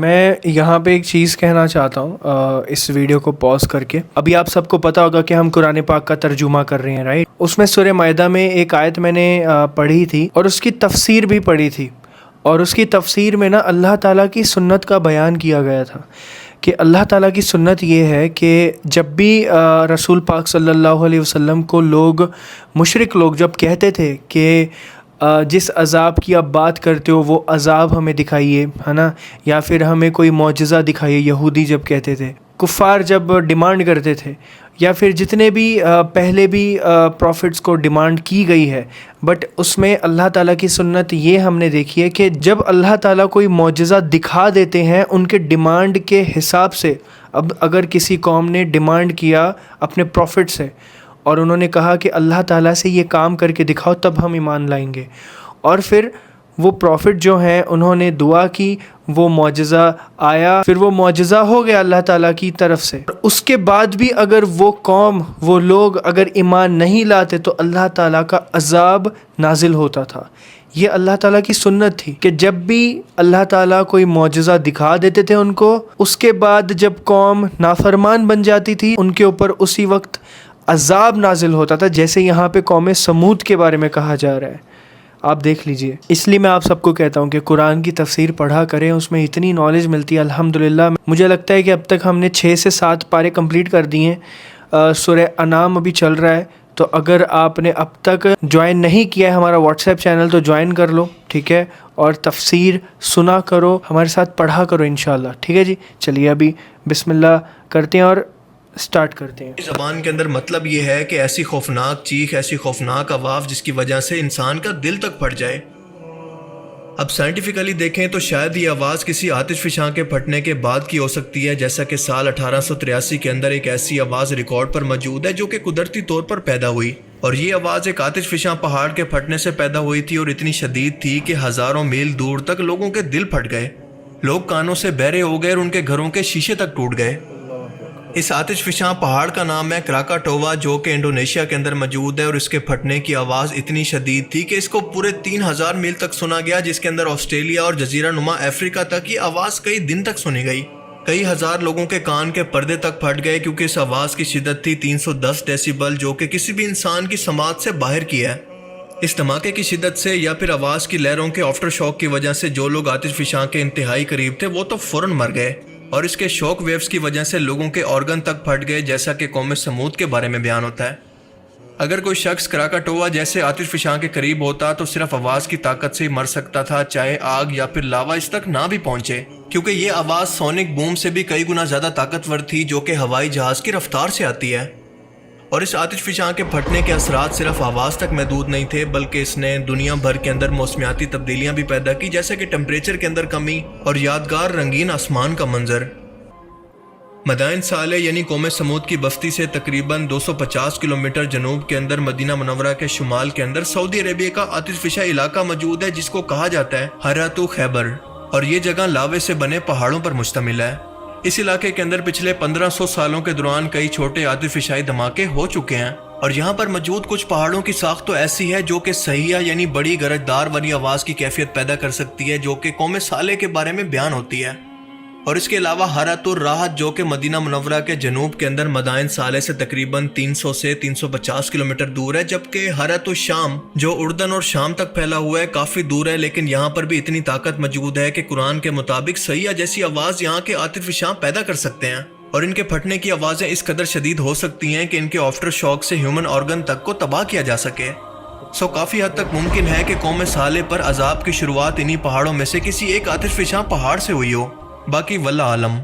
میں یہاں پہ ایک چیز کہنا چاہتا ہوں اس ویڈیو کو پاز کر کے. ابھی آپ سب کو پتہ ہوگا کہ ہم قرآن پاک کا ترجمہ کر رہے ہیں رائٹ. اس میں سورہ مائدہ میں ایک آیت میں نے پڑھی تھی اور اس کی تفسیر بھی پڑھی تھی, اور اس کی تفسیر میں نا اللہ تعالیٰ کی سنت کا بیان کیا گیا تھا کہ اللہ تعالیٰ کی سنت یہ ہے کہ جب بھی رسول پاک صلی اللہ علیہ وسلم کو مشرک لوگ جب کہتے تھے کہ جس عذاب کی آپ بات کرتے ہو وہ عذاب ہمیں دکھائیے, ہے نا, یا پھر ہمیں کوئی معجزہ دکھائیے, یہودی جب کہتے تھے, کفار جب ڈیمانڈ کرتے تھے, یا پھر جتنے بھی پہلے بھی پروفٹس کو ڈیمانڈ کی گئی ہے, بٹ اس میں اللہ تعالیٰ کی سنت یہ ہم نے دیکھی ہے کہ جب اللہ تعالیٰ کوئی معجزہ دکھا دیتے ہیں ان کے ڈیمانڈ کے حساب سے. اب اگر کسی قوم نے ڈیمانڈ کیا اپنے پروفٹ سے اور انہوں نے کہا کہ اللہ تعالیٰ سے یہ کام کر کے دکھاؤ تب ہم ایمان لائیں گے, اور پھر وہ پروفٹ جو ہیں انہوں نے دعا کی, وہ معجزہ آیا, پھر وہ معجزہ ہو گیا اللہ تعالیٰ کی طرف سے. اس کے بعد بھی اگر وہ قوم وہ لوگ اگر ایمان نہیں لاتے تو اللہ تعالیٰ کا عذاب نازل ہوتا تھا. یہ اللہ تعالیٰ کی سنت تھی کہ جب بھی اللہ تعالیٰ کوئی معجزہ دکھا دیتے تھے ان کو, اس کے بعد جب قوم نافرمان بن جاتی تھی ان کے اوپر اسی وقت عذاب نازل ہوتا تھا, جیسے یہاں پہ قوم سمود کے بارے میں کہا جا رہا ہے. آپ دیکھ لیجئے. اس لیے میں آپ سب کو کہتا ہوں کہ قرآن کی تفسیر پڑھا کریں, اس میں اتنی نالج ملتی ہے الحمدللہ. مجھے لگتا ہے کہ اب تک ہم نے 6 سے 7 پارے کمپلیٹ کر دیے ہیں. سورہ انعام ابھی چل رہا ہے, تو اگر آپ نے اب تک جوائن نہیں کیا ہے ہمارا واٹس ایپ چینل تو جوائن کر لو, ٹھیک ہے, اور تفسیر سنا کرو, ہمارے ساتھ پڑھا کرو انشاءاللہ, ٹھیک ہے جی. چلیے ابھی بسم اللہ کرتے ہیں اور سٹارٹ کرتے ہیں. زبان کے اندر مطلب یہ ہے کہ ایسی خوفناک چیخ, ایسی خوفناک آواز جس کی وجہ سے انسان کا دل تک پھٹ جائے. اب سائنٹیفکلی دیکھیں تو شاید یہ آواز کسی آتش فشاں کے پھٹنے کے بعد کی ہو سکتی ہے, جیسا کہ سال 1883 کے اندر ایک ایسی آواز ریکارڈ پر موجود ہے جو کہ قدرتی طور پر پیدا ہوئی, اور یہ آواز ایک آتش فشاں پہاڑ کے پھٹنے سے پیدا ہوئی تھی, اور اتنی شدید تھی کہ ہزاروں میل دور تک لوگوں کے دل پھٹ گئے. لوگ کانوں سے بہرے ہو گئے اور ان کے گھروں کے شیشے تک ٹوٹ گئے. اس آتش فشاں پہاڑ کا نام ہے کراکاٹووا, جو کہ انڈونیشیا کے اندر موجود ہے, اور اس کے پھٹنے کی آواز اتنی شدید تھی کہ اس کو پورے 3000 میل تک سنا گیا, جس کے اندر آسٹریلیا اور جزیرہ نما افریقہ تک یہ آواز کئی دن تک سنی گئی. کئی ہزار لوگوں کے کان کے پردے تک پھٹ گئے کیونکہ اس آواز کی شدت تھی 310 ڈیسیبل, جو کہ کسی بھی انسان کی سماعت سے باہر کی ہے. اس دھماکے کی شدت سے یا پھر آواز کی لہروں کے آفٹر شاک کی وجہ سے جو لوگ آتش فشاں کے انتہائی قریب تھے وہ تو فوراً مر گئے, اور اس کے شوک ویوز کی وجہ سے لوگوں کے آرگن تک پھٹ گئے, جیسا کہ قوم سمود کے بارے میں بیان ہوتا ہے. اگر کوئی شخص کراکاٹووا جیسے آتش فشاں کے قریب ہوتا تو صرف آواز کی طاقت سے ہی مر سکتا تھا, چاہے آگ یا پھر لاوا اس تک نہ بھی پہنچے, کیونکہ یہ آواز سونک بوم سے بھی کئی گنا زیادہ طاقتور تھی جو کہ ہوائی جہاز کی رفتار سے آتی ہے. اور اس آتش فشاں کے پھٹنے کے اثرات صرف آواز تک محدود نہیں تھے, بلکہ اس نے دنیا بھر کے اندر موسمیاتی تبدیلیاں بھی پیدا کی, جیسے کہ ٹمپریچر کے اندر کمی اور یادگار رنگین آسمان کا منظر. مدائن صالح یعنی قوم سمود کی بستی سے تقریباً 250 کلومیٹر جنوب کے اندر مدینہ منورہ کے شمال کے اندر سعودی عربیہ کا آتش فشاں علاقہ موجود ہے, جس کو کہا جاتا ہے حراتو خیبر, اور یہ جگہ لاوے سے بنے پہاڑوں پر مشتمل ہے. اس علاقے کے اندر پچھلے 1500 سالوں کے دوران کئی چھوٹے آتش فشائی دھماکے ہو چکے ہیں, اور یہاں پر موجود کچھ پہاڑوں کی ساخت تو ایسی ہے جو کہ صحیح یعنی بڑی گرجدار والی آواز کی کیفیت پیدا کر سکتی ہے, جو کہ قوم صالح کے بارے میں بیان ہوتی ہے. اور اس کے علاوہ حرات الراحت جو کہ مدینہ منورہ کے جنوب کے اندر مدائن صالح سے تقریباً 300 سے 350 کلومیٹر دور ہے, جبکہ حرات الشام جو اردن اور شام تک پھیلا ہوا ہے کافی دور ہے, لیکن یہاں پر بھی اتنی طاقت موجود ہے کہ قرآن کے مطابق سیاح جیسی آواز یہاں کے آتش فشاں پیدا کر سکتے ہیں, اور ان کے پھٹنے کی آوازیں اس قدر شدید ہو سکتی ہیں کہ ان کے آفٹر شاک سے ہیومن آرگن تک کو تباہ کیا جا سکے. کافی حد تک ممکن ہے کہ قوم صالح پر عذاب کی شروعات انہی پہاڑوں میں سے کسی ایک آتش فشاں پہاڑ سے ہوئی ہو, باقی واللہ عالم.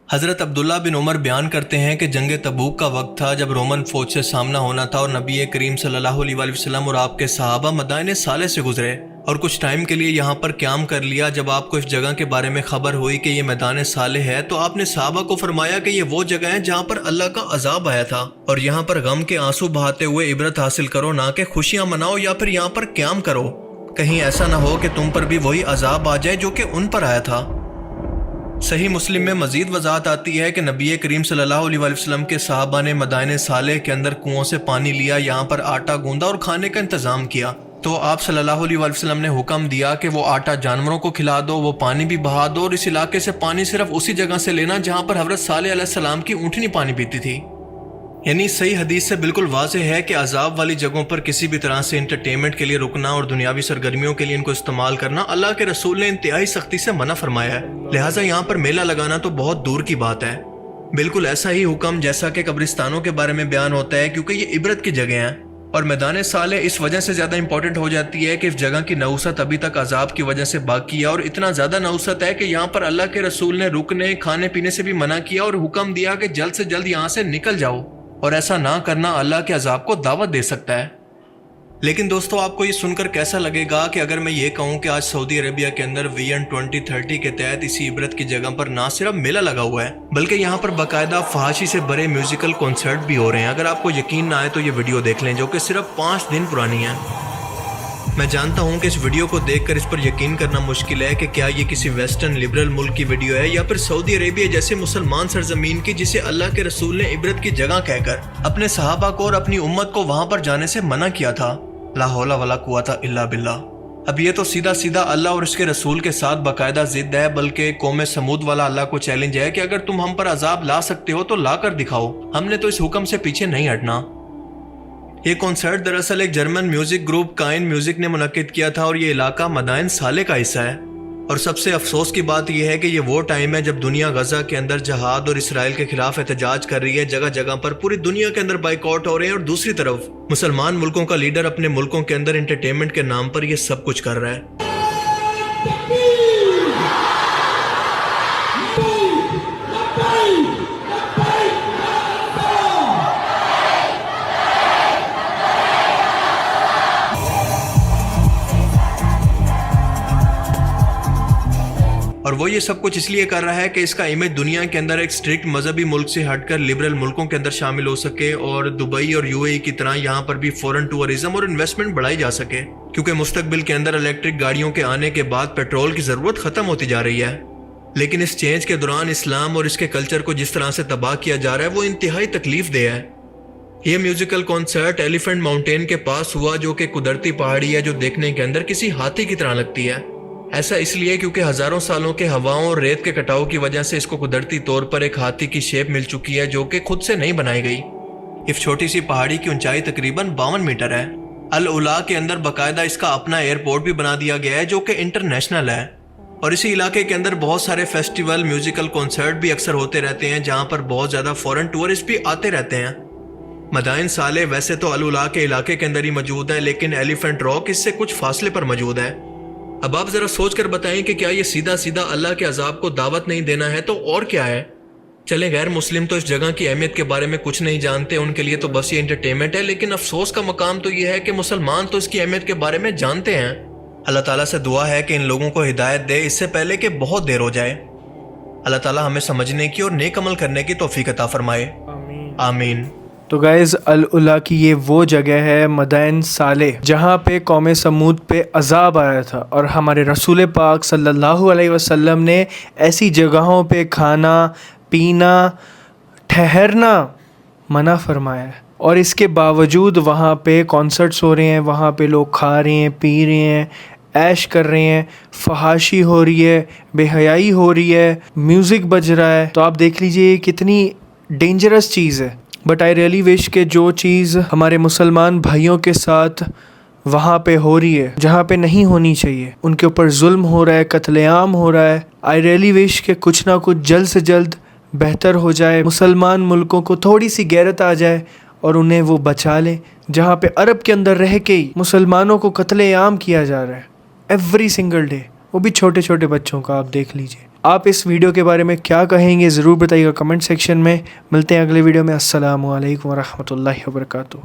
حضرت عبداللہ بن عمر بیان کرتے ہیں کہ جنگ تبوک کا وقت تھا جب رومن فوج سے سامنا ہونا تھا, اور نبی کریم صلی اللہ علیہ وآلہ وسلم اور آپ کے صحابہ مدائن صالح سے گزرے اور کچھ ٹائم کے لیے یہاں پر قیام کر لیا. جب آپ کو اس جگہ کے بارے میں خبر ہوئی کہ یہ میدان صالح ہے تو آپ نے صحابہ کو فرمایا کہ یہ وہ جگہ ہے جہاں پر اللہ کا عذاب آیا تھا, اور یہاں پر غم کے آنسو بہاتے ہوئے عبرت حاصل کرو, نہ کہ خوشیاں مناؤ یا پھر یہاں پر قیام کرو. کہیں ایسا نہ ہو کہ تم پر بھی وہی عذاب آ جائے جو کہ ان پر آیا تھا. صحیح مسلم میں مزید وضاحت آتی ہے کہ نبی کریم صلی اللہ علیہ وآلہ وسلم کے صحابہ نے مدائن صالح کے اندر کنووں سے پانی لیا, یہاں پر آٹا گوندا اور کھانے کا انتظام کیا, تو آپ صلی اللہ علیہ وسلم نے حکم دیا کہ وہ آٹا جانوروں کو کھلا دو، وہ پانی بھی بہا دو، اور اس علاقے سے پانی صرف اسی جگہ سے لینا جہاں پر حضرت صالح علیہ السلام کی اونٹنی پانی پیتی تھی۔ یعنی صحیح حدیث سے بالکل واضح ہے کہ عذاب والی جگہوں پر کسی بھی طرح سے انٹرٹینمنٹ کے لیے رکنا اور دنیاوی سرگرمیوں کے لیے ان کو استعمال کرنا اللہ کے رسول نے انتہائی سختی سے منع فرمایا ہے، لہٰذا یہاں پر میلہ لگانا تو بہت دور کی بات ہے۔ بالکل ایسا ہی حکم جیسا کہ قبرستانوں کے بارے میں بیان ہوتا ہے، کیونکہ یہ عبرت کی جگہ ہیں، اور میدان صالح اس وجہ سے زیادہ امپورٹنٹ ہو جاتی ہے کہ اس جگہ کی نحوست ابھی تک عذاب کی وجہ سے باقی ہے، اور اتنا زیادہ نحوست ہے کہ یہاں پر اللہ کے رسول نے رکنے کھانے پینے سے بھی منع کیا اور حکم دیا کہ جلد سے جلد یہاں سے نکل جاؤ، اور ایسا نہ کرنا اللہ کے عذاب کو دعوت دے سکتا ہے۔ لیکن دوستو، آپ کو یہ سن کر کیسا لگے گا کہ اگر میں یہ کہوں کہ آج سعودی عربیہ کے اندر ویژن 2030 کے تحت اسی عبرت کی جگہ پر نہ صرف میلہ لگا ہوا ہے بلکہ یہاں پر باقاعدہ فحاشی سے بڑے میوزیکل کنسرٹ بھی ہو رہے ہیں۔ اگر آپ کو یقین نہ آئے تو یہ ویڈیو دیکھ لیں جو کہ صرف 5 دن پرانی ہے۔ میں جانتا ہوں کہ اس ویڈیو کو دیکھ کر اس پر یقین کرنا مشکل ہے کہ کیا یہ کسی ویسٹرن لبرل ملک کی ویڈیو ہے یا پھر سعودی عربیہ جیسے مسلمان سرزمین کی، جسے اللہ کے رسول نے عبرت کی جگہ کہہ کر اپنے صحابہ کو اور اپنی امت کو وہاں پر جانے سے منع کیا تھا۔ لا حول ولا قوت الا باللہ۔ اب یہ تو سیدھا سیدھا اللہ اور اس کے رسول کے ساتھ باقاعدہ ضد ہے، بلکہ قوم سمود والا اللہ کو چیلنج ہے کہ اگر تم ہم پر عذاب لا سکتے ہو تو لا کر دکھاؤ، ہم نے تو اس حکم سے پیچھے نہیں ہٹنا۔ یہ کنسرٹ دراصل ایک جرمن میوزک گروپ کائن میوزک نے منعقد کیا تھا، اور یہ علاقہ مدائن صالح کا حصہ ہے۔ اور سب سے افسوس کی بات یہ ہے کہ یہ وہ ٹائم ہے جب دنیا غزہ کے اندر جہاد اور اسرائیل کے خلاف احتجاج کر رہی ہے، جگہ جگہ پر پوری دنیا کے اندر بائیکاٹ ہو رہے ہیں، اور دوسری طرف مسلمان ملکوں کا لیڈر اپنے ملکوں کے اندر انٹرٹینمنٹ کے نام پر یہ سب کچھ کر رہا ہے۔ اور وہ یہ سب کچھ اس لیے کر رہا ہے کہ اس کا امیج دنیا کے اندر ایک سٹرکٹ مذہبی ملک سے ہٹ کر لبرل ملکوں کے اندر شامل ہو سکے، اور دبئی اور UAE کی طرح یہاں پر بھی فورن ٹورزم اور انویسٹمنٹ بڑھائی جا سکے، کیونکہ مستقبل کے اندر الیکٹرک گاڑیوں کے آنے کے بعد پیٹرول کی ضرورت ختم ہوتی جا رہی ہے۔ لیکن اس چینج کے دوران اسلام اور اس کے کلچر کو جس طرح سے تباہ کیا جا رہا ہے وہ انتہائی تکلیف دہ ہے۔ یہ میوزیکل کنسرٹ ایلیفنٹ ماؤنٹین کے پاس ہوا، جو کہ قدرتی پہاڑی ہے جو دیکھنے کے اندر کسی ہاتھی کی طرح لگتی ہے۔ ایسا اس لیے کیونکہ ہزاروں سالوں کے ہواؤں اور ریت کے کٹاؤ کی وجہ سے اس کو قدرتی طور پر ایک ہاتھی کی شیپ مل چکی ہے، جو کہ خود سے نہیں بنائی گئی۔ اس چھوٹی سی پہاڑی کی اونچائی تقریباً 52 میٹر ہے۔ العلا کے اندر باقاعدہ اس کا اپنا ایئرپورٹ بھی بنا دیا گیا ہے جو کہ انٹرنیشنل ہے، اور اسی علاقے کے اندر بہت سارے فیسٹیول میوزیکل کنسرٹ بھی اکثر ہوتے رہتے ہیں، جہاں پر بہت زیادہ فورن ٹورسٹ بھی آتے رہتے ہیں۔ مدائن صالح ویسے تو العلا کے علاقے کے اندر ہی موجود ہے، لیکن ایلیفنٹ راک اس سے کچھ فاصلے پر موجود ہے۔ اب آپ ذرا سوچ کر بتائیں کہ کیا یہ سیدھا سیدھا اللہ کے عذاب کو دعوت نہیں دینا ہے تو اور کیا ہے؟ چلیں غیر مسلم تو اس جگہ کی اہمیت کے بارے میں کچھ نہیں جانتے، ان کے لیے تو بس یہ انٹرٹینمنٹ ہے، لیکن افسوس کا مقام تو یہ ہے کہ مسلمان تو اس کی اہمیت کے بارے میں جانتے ہیں۔ اللہ تعالیٰ سے دعا ہے کہ ان لوگوں کو ہدایت دے اس سے پہلے کہ بہت دیر ہو جائے۔ اللہ تعالیٰ ہمیں سمجھنے کی اور نیک عمل کرنے کی توفیق عطا فرمائے، آمین۔ تو گائز العلا کی یہ وہ جگہ ہے مدائن صالح جہاں پہ قوم سمود پہ عذاب آیا تھا، اور ہمارے رسول پاک صلی اللہ علیہ وسلم نے ایسی جگہوں پہ کھانا پینا ٹھہرنا منع فرمایا ہے، اور اس کے باوجود وہاں پہ کانسرٹس ہو رہے ہیں، وہاں پہ لوگ کھا رہے ہیں پی رہے ہیں عیش کر رہے ہیں، فحاشی ہو رہی ہے، بے حیائی ہو رہی ہے، میوزک بج رہا ہے۔ تو آپ دیکھ لیجئے یہ کتنی ڈینجرس چیز ہے۔ بٹ آئی ریئلی وش کہ جو چیز ہمارے مسلمان بھائیوں کے ساتھ وہاں پہ ہو رہی ہے جہاں پہ نہیں ہونی چاہیے، ان کے اوپر ظلم ہو رہا ہے، قتل عام ہو رہا ہے، آئی ریئلی وش کہ کچھ نہ کچھ جلد سے جلد بہتر ہو جائے، مسلمان ملکوں کو تھوڑی سی غیرت آ جائے اور انہیں وہ بچا لیں، جہاں پہ عرب کے اندر رہ کے ہی مسلمانوں کو قتل عام کیا جا رہا ہے ایوری سنگل ڈے، وہ بھی چھوٹے چھوٹے بچوں کا۔ آپ دیکھ لیجئے۔ آپ اس ویڈیو کے بارے میں کیا کہیں گے ضرور بتائیے گا کمنٹ سیکشن میں۔ ملتے ہیں اگلے ویڈیو میں۔ السلام علیکم ورحمۃ اللہ وبرکاتہ۔